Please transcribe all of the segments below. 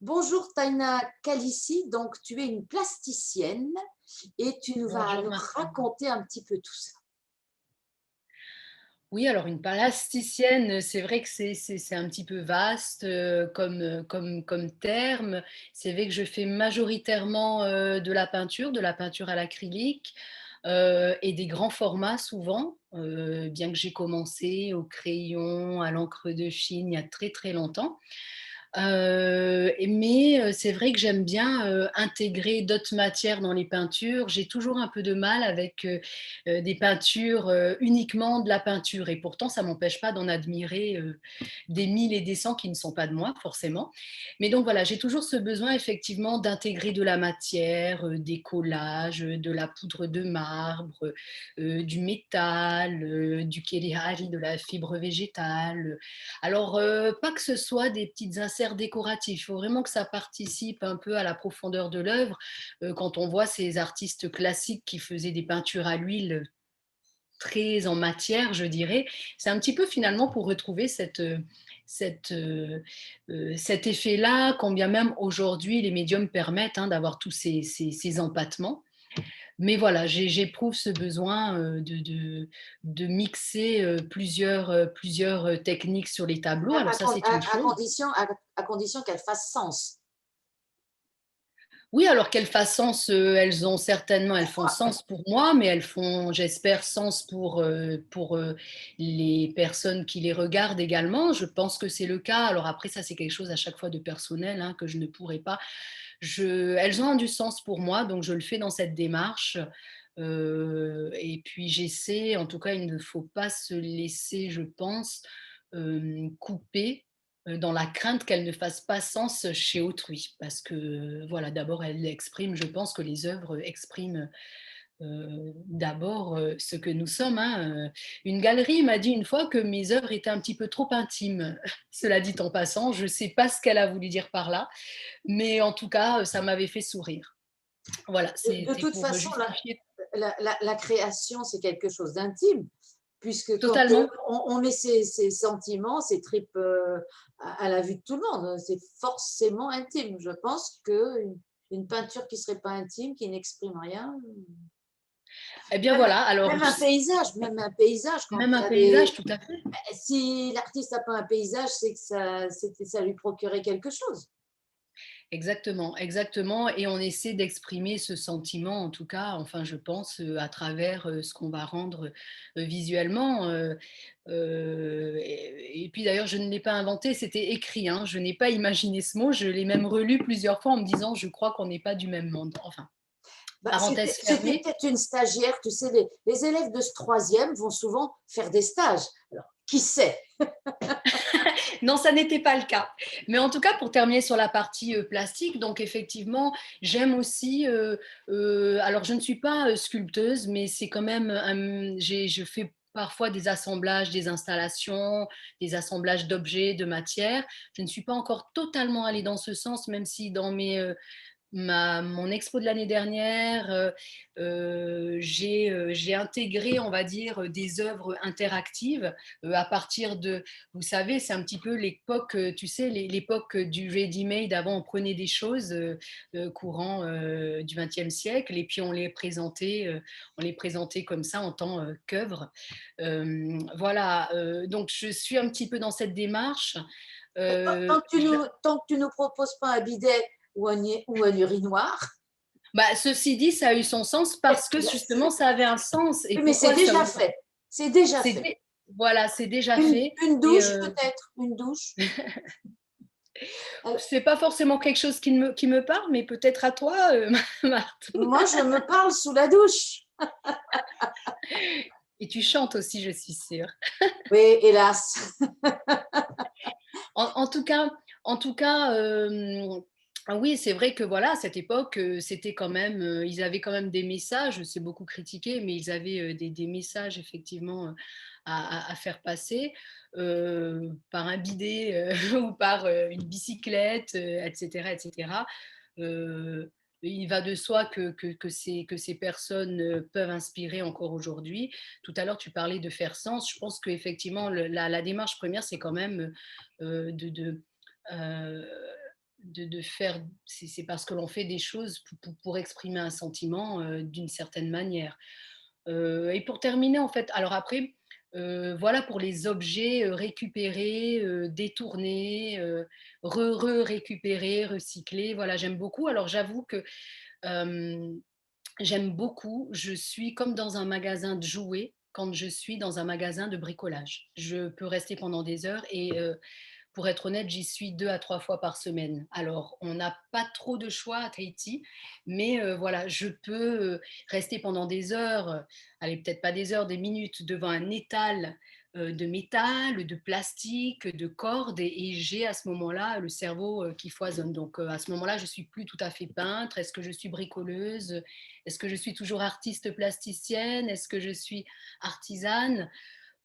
Bonjour Taina Kalissi, donc tu es une plasticienne et tu nous vas Bonjour nous Martine. raconter un petit peu tout ça. Oui, alors une plasticienne, c'est vrai que c'est un petit peu vaste, comme terme. C'est vrai que je fais majoritairement, de la peinture à l'acrylique, et des grands formats souvent, bien que j'ai commencé au crayon, à l'encre de Chine il y a très, très longtemps. Mais c'est vrai que j'aime bien, intégrer d'autres matières dans les peintures. J'ai toujours un peu de mal avec, des peintures, uniquement de la peinture et pourtant ça m'empêche pas d'en admirer, des 1000 et des 100 qui ne sont pas de moi forcément. Mais donc voilà, j'ai toujours ce besoin effectivement d'intégrer de la matière, des collages, de la poudre de marbre, du métal, du kelihari, de la fibre végétale, alors, pas que ce soit des petites inserts décoratifs, il faut vraiment que ça participe un peu à la profondeur de l'œuvre. Quand on voit ces artistes classiques qui faisaient des peintures à l'huile très en matière, je dirais, c'est un petit peu finalement pour retrouver cet effet-là, quand bien même aujourd'hui les médiums permettent hein, d'avoir tous ces empattements. Mais voilà, j'éprouve ce besoin de mixer plusieurs techniques sur les tableaux. Alors ça, c'est une chose. À condition qu'elle fasse sens. Oui, alors qu'elles fassent sens, elles ont certainement, elles font sens pour moi, mais elles font, j'espère, sens pour les personnes qui les regardent également. Je pense que c'est le cas. Alors après, ça, c'est quelque chose à chaque fois de personnel hein, que je ne pourrais pas. Elles ont du sens pour moi, donc je le fais dans cette démarche. Et puis j'essaie, en tout cas, il ne faut pas se laisser, je pense, couper dans la crainte qu'elle ne fasse pas sens chez autrui. Parce que, voilà, d'abord, elle exprime, je pense que les œuvres expriment d'abord ce que nous sommes. Hein. Une galerie m'a dit une fois que mes œuvres étaient un petit peu trop intimes. Cela dit en passant, je ne sais pas ce qu'elle a voulu dire par là, mais en tout cas, ça m'avait fait sourire. Voilà, De c'était toute pour façon, justifier la création, c'est quelque chose d'intime, puisque quand totalement. on met ses sentiments, ses tripes à la vue de tout le monde, c'est forcément intime. Je pense qu'une peinture qui ne serait pas intime, qui n'exprime rien, Eh bien voilà, alors même un paysage, quand même il un y a des, paysage, tout à fait. si l'artiste n'a pas un paysage, c'est que ça lui procurait quelque chose. Exactement, exactement. Et on essaie d'exprimer ce sentiment, en tout cas, enfin, je pense, à travers ce qu'on va rendre visuellement. Et puis d'ailleurs, je ne l'ai pas inventé, c'était écrit. Hein, je n'ai pas imaginé ce mot, je l'ai même relu plusieurs fois en me disant, je crois qu'on n'est pas du même monde. Enfin, Bah, parenthèse c'était fermée. peut-être une stagiaire, tu sais, les élèves de ce troisième vont souvent faire des stages. Alors, qui sait? Non, ça n'était pas le cas. Mais en tout cas, pour terminer sur la partie plastique, donc effectivement, j'aime aussi. Alors, je ne suis pas sculpteuse, mais c'est quand même. Je fais parfois des assemblages, des installations, des assemblages d'objets, de matières. Je ne suis pas encore totalement allée dans ce sens, même si dans mon expo de l'année dernière, j'ai intégré, on va dire, des œuvres interactives à partir de, vous savez, c'est un petit peu l'époque, tu sais, l'époque du ready-made. Avant, on prenait des choses courant du XXe siècle et puis on les présentait comme ça en tant qu'œuvre. Voilà, donc je suis un petit peu dans cette démarche. Euh, Tant que tu nous proposes pas un bidet ou un urinoir, Bah, ceci dit, ça a eu son sens parce que justement, ça avait un sens. Et oui, mais c'est pourquoi ça déjà aurait... fait. C'est déjà c'est fait. dé- Voilà, c'est déjà fait. Une Et douche peut-être, une douche. Alors, c'est pas forcément quelque chose qui me parle, mais peut-être à toi, Marthe. moi, je me parle sous la douche. Et tu chantes aussi, je suis sûre. Oui, hélas. En tout cas, ah oui, c'est vrai que voilà, à cette époque, c'était quand même, ils avaient quand même des messages, c'est beaucoup critiqué, mais ils avaient des messages effectivement à faire passer par un bidet ou par une bicyclette, etc., etc. Euh, il va de soi que ces personnes peuvent inspirer encore aujourd'hui. Tout à l'heure, tu parlais de faire sens. Je pense qu'effectivement, la démarche première, c'est quand même de, euh, de faire, c'est parce que l'on fait des choses pour exprimer un sentiment d'une certaine manière. Et pour terminer, en fait, alors après, voilà pour les objets récupérés, détournés, récupérés, recyclés. Voilà, j'aime beaucoup. Alors j'avoue que euh, j'aime beaucoup. Je suis comme dans un magasin de jouets quand je suis dans un magasin de bricolage. Je peux rester pendant des heures et pour être honnête, j'y suis 2 à 3 fois par semaine. Alors, on n'a pas trop de choix à Tahiti, mais voilà, je peux rester pendant des heures, allez, peut-être pas des heures, des minutes devant un étal de métal, de plastique, de cordes, et j'ai à ce moment-là le cerveau qui foisonne. Donc, à ce moment-là, je suis plus tout à fait peintre. Est-ce que je suis bricoleuse? Est-ce que je suis toujours artiste plasticienne? Est-ce que je suis artisane?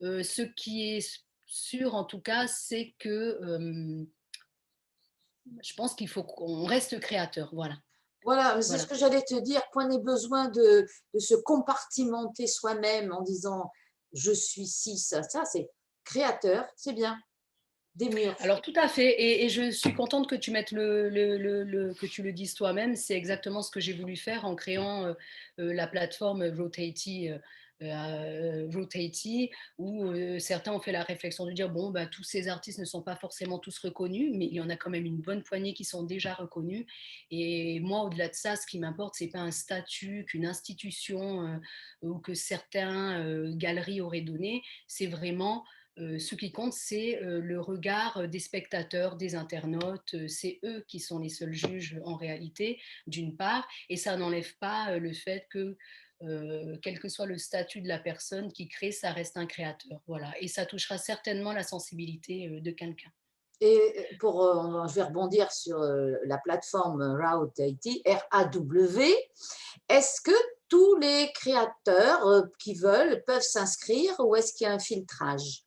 Ce qui est sûr, en tout cas, c'est que je pense qu'il faut qu'on reste créateur. Voilà. Voilà, c'est ce Voilà. que j'allais te dire. Point n'est besoin de se compartimenter soi-même en disant je suis ci, ça c'est créateur, c'est bien. Des murs. Alors tout à fait, et je suis contente que tu mettes que tu le dises toi-même. C'est exactement ce que j'ai voulu faire en créant la plateforme Rotatey, où certains ont fait la réflexion de dire bon, bah, tous ces artistes ne sont pas forcément tous reconnus, mais il y en a quand même une bonne poignée qui sont déjà reconnus. Et moi, au-delà de ça, ce qui m'importe, c'est pas un statut qu'une institution ou que certains galeries auraient donné. C'est vraiment ce qui compte, c'est le regard des spectateurs, des internautes. C'est eux qui sont les seuls juges en réalité, d'une part, et ça n'enlève pas le fait que, quel que soit le statut de la personne qui crée, ça reste un créateur. Voilà. Et ça touchera certainement la sensibilité de quelqu'un. Et je vais rebondir sur la plateforme Raw, R-A-W. Est-ce que tous les créateurs qui veulent peuvent s'inscrire ou est-ce qu'il y a un filtrage?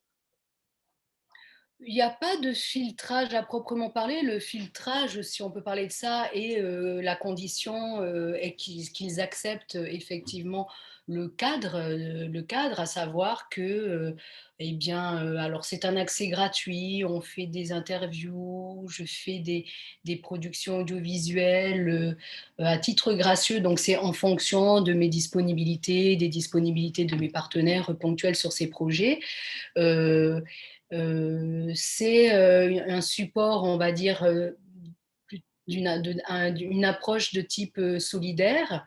Il n'y a pas de filtrage à proprement parler. Le filtrage, si on peut parler de ça, et la condition est qu'ils acceptent effectivement le cadre, à savoir que, eh bien, alors c'est un accès gratuit, on fait des interviews, je fais des productions audiovisuelles à titre gracieux, donc c'est en fonction de mes disponibilités, des disponibilités de mes partenaires ponctuels sur ces projets. Euh, c'est un support, on va dire, d'une approche de type solidaire,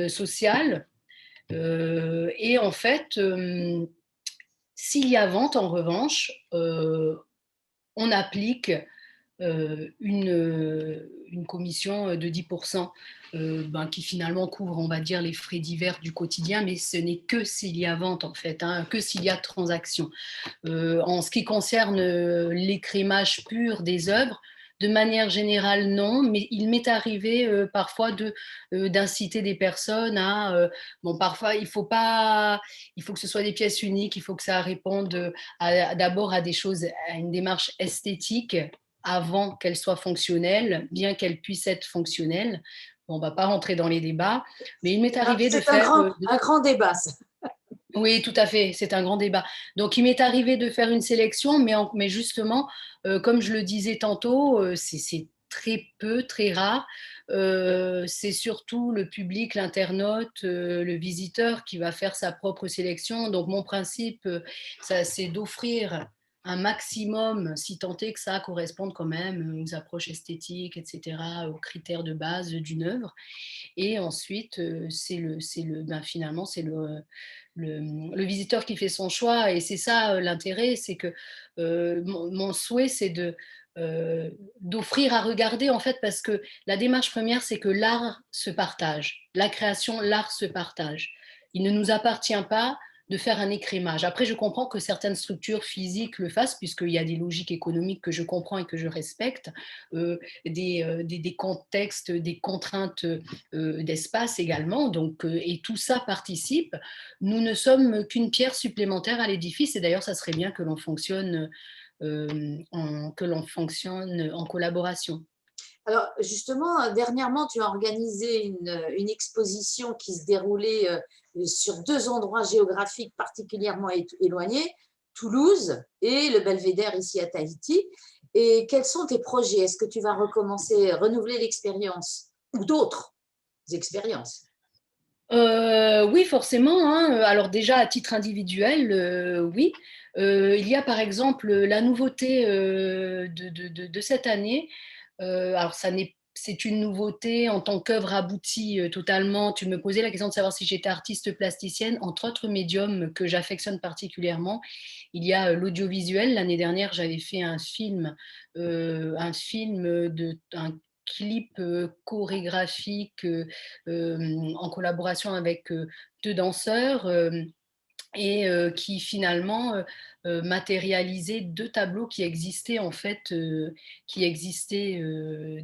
social. Et en fait, s'il y a vente, en revanche, on applique une commission de 10% qui finalement couvre, on va dire, les frais divers du quotidien, mais ce n'est que s'il y a vente, en fait, hein, que s'il y a transaction. En ce qui concerne l'écrémage pur des œuvres, de manière générale, non, mais il m'est arrivé parfois d'inciter des personnes à... bon, parfois, il faut que ce soit des pièces uniques, il faut que ça réponde d'abord à des choses, à une démarche esthétique avant qu'elle soit fonctionnelle, bien qu'elle puisse être fonctionnelle. Bon, on ne va pas rentrer dans les débats, mais il m'est arrivé de C'est faire... un grand débat, ça. Oui, tout à fait, c'est un grand débat. Donc, il m'est arrivé de faire une sélection, mais justement, comme je le disais tantôt, c'est très peu, très rare. C'est surtout le public, l'internaute, le visiteur qui va faire sa propre sélection. Donc, mon principe, c'est d'offrir un maximum, si tant est que ça corresponde quand même aux approches esthétiques, etc., aux critères de base d'une œuvre. Et ensuite, finalement, c'est le visiteur qui fait son choix. Et c'est ça l'intérêt, c'est que mon souhait, c'est d'offrir à regarder, en fait, parce que la démarche première, c'est que l'art se partage. La création, l'art se partage. Il ne nous appartient pas de faire un écrémage. Après, je comprends que certaines structures physiques le fassent, puisqu'il y a des logiques économiques que je comprends et que je respecte, des contextes, des contraintes d'espace également. Donc, et tout ça participe. Nous ne sommes qu'une pierre supplémentaire à l'édifice, et d'ailleurs, ça serait bien que l'on fonctionne, que l'on fonctionne en collaboration. Alors, justement, dernièrement, tu as organisé une exposition qui se déroulait sur deux endroits géographiques particulièrement éloignés, Toulouse et le Belvédère ici à Tahiti. Et quels sont tes projets? Est-ce que tu vas recommencer, renouveler l'expérience ou d'autres expériences? Oui, forcément, hein. Alors déjà, à titre individuel, oui. Il y a par exemple la nouveauté de cette année. Alors c'est une nouveauté en tant qu'œuvre aboutie totalement. Tu me posais la question de savoir si j'étais artiste plasticienne, entre autres médiums que j'affectionne particulièrement. Il y a l'audiovisuel. L'année dernière, j'avais fait un film un clip chorégraphique en collaboration avec deux danseurs et qui finalement matérialisait deux tableaux qui existaient en fait,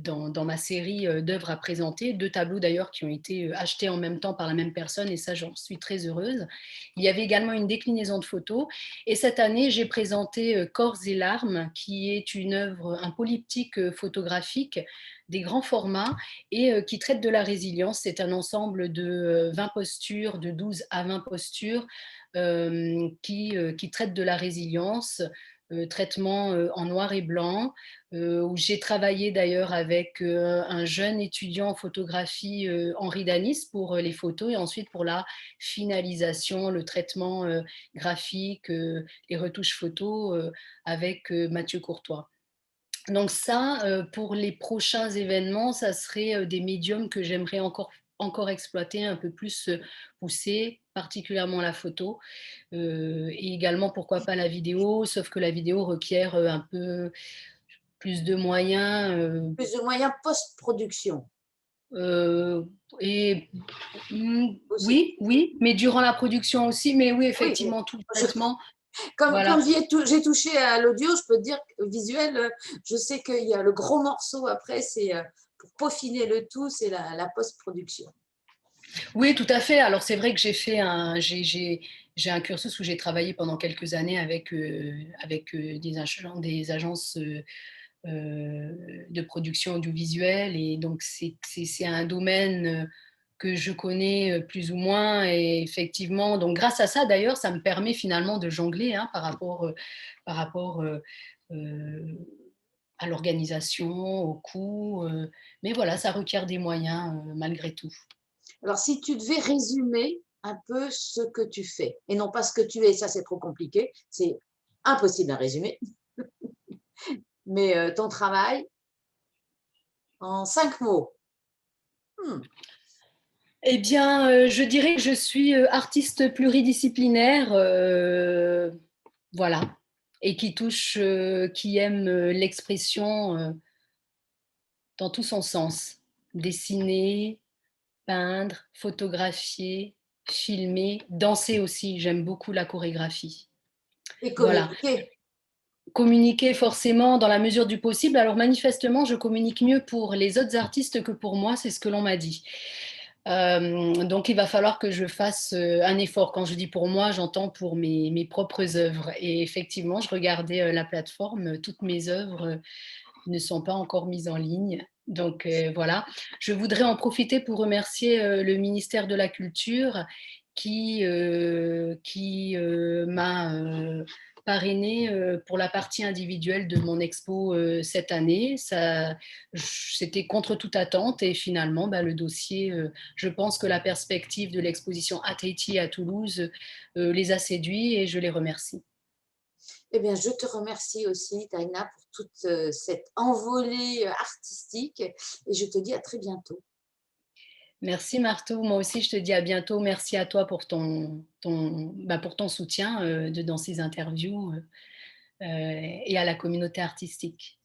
dans ma série d'œuvres à présenter, deux tableaux d'ailleurs qui ont été achetés en même temps par la même personne et ça j'en suis très heureuse. Il y avait également une déclinaison de photos et cette année j'ai présenté Corps et larmes qui est une œuvre, un polyptyque photographique des grands formats et qui traite de la résilience. C'est un ensemble de 20 postures, de 12 à 20 postures qui traite de la résilience, traitement en noir et blanc, où j'ai travaillé d'ailleurs avec un jeune étudiant en photographie, Henri Danis, pour les photos et ensuite pour la finalisation, le traitement graphique, les retouches photos avec Mathieu Courtois. Donc ça, pour les prochains événements, ça serait des médiums que j'aimerais encore exploiter, un peu plus pousser, particulièrement la photo, et également pourquoi pas la vidéo, sauf que la vidéo requiert un peu plus de moyens. Plus de moyens post-production Euh, et aussi. oui, oui, mais durant la production aussi, mais oui, Oui, mais effectivement, tout le je traitement, comme voilà. j'ai touché à l'audio, je peux te dire que visuel, je sais qu'il y a le gros morceau après, c'est pour peaufiner le tout, c'est la post-production. Oui, tout à fait. Alors c'est vrai que j'ai un cursus où j'ai travaillé pendant quelques années avec des agences de production audiovisuelle et donc c'est un domaine que je connais plus ou moins et effectivement, donc grâce à ça d'ailleurs, ça me permet finalement de jongler hein, par rapport euh, à l'organisation, au coût, mais voilà, ça requiert des moyens malgré tout. Alors, si tu devais résumer un peu ce que tu fais, et non pas ce que tu es, ça c'est trop compliqué, c'est impossible à résumer, mais ton travail en 5 mots. Hmm. Eh bien, je dirais que je suis artiste pluridisciplinaire, voilà, et qui aime l'expression dans tout son sens. Dessiner, peindre, photographier, filmer, danser aussi. J'aime beaucoup la chorégraphie. Et Voilà. communiquer. Communiquer forcément dans la mesure du possible. Alors manifestement, je communique mieux pour les autres artistes que pour moi, c'est ce que l'on m'a dit. Donc il va falloir que je fasse un effort. Quand je dis pour moi, j'entends pour mes propres œuvres. Et effectivement, je regardais la plateforme, toutes mes œuvres ne sont pas encore mises en ligne. Donc voilà, je voudrais en profiter pour remercier le ministère de la Culture qui m'a parrainée pour la partie individuelle de mon expo cette année. C'était contre toute attente et finalement, bah, le dossier, je pense que la perspective de l'exposition à Tahiti à Toulouse les a séduits et je les remercie. Eh bien, je te remercie aussi, Taina, pour toute cette envolée artistique et je te dis à très bientôt. Merci Martou, moi aussi je te dis à bientôt. Merci à toi pour pour ton soutien dans ces interviews et à la communauté artistique.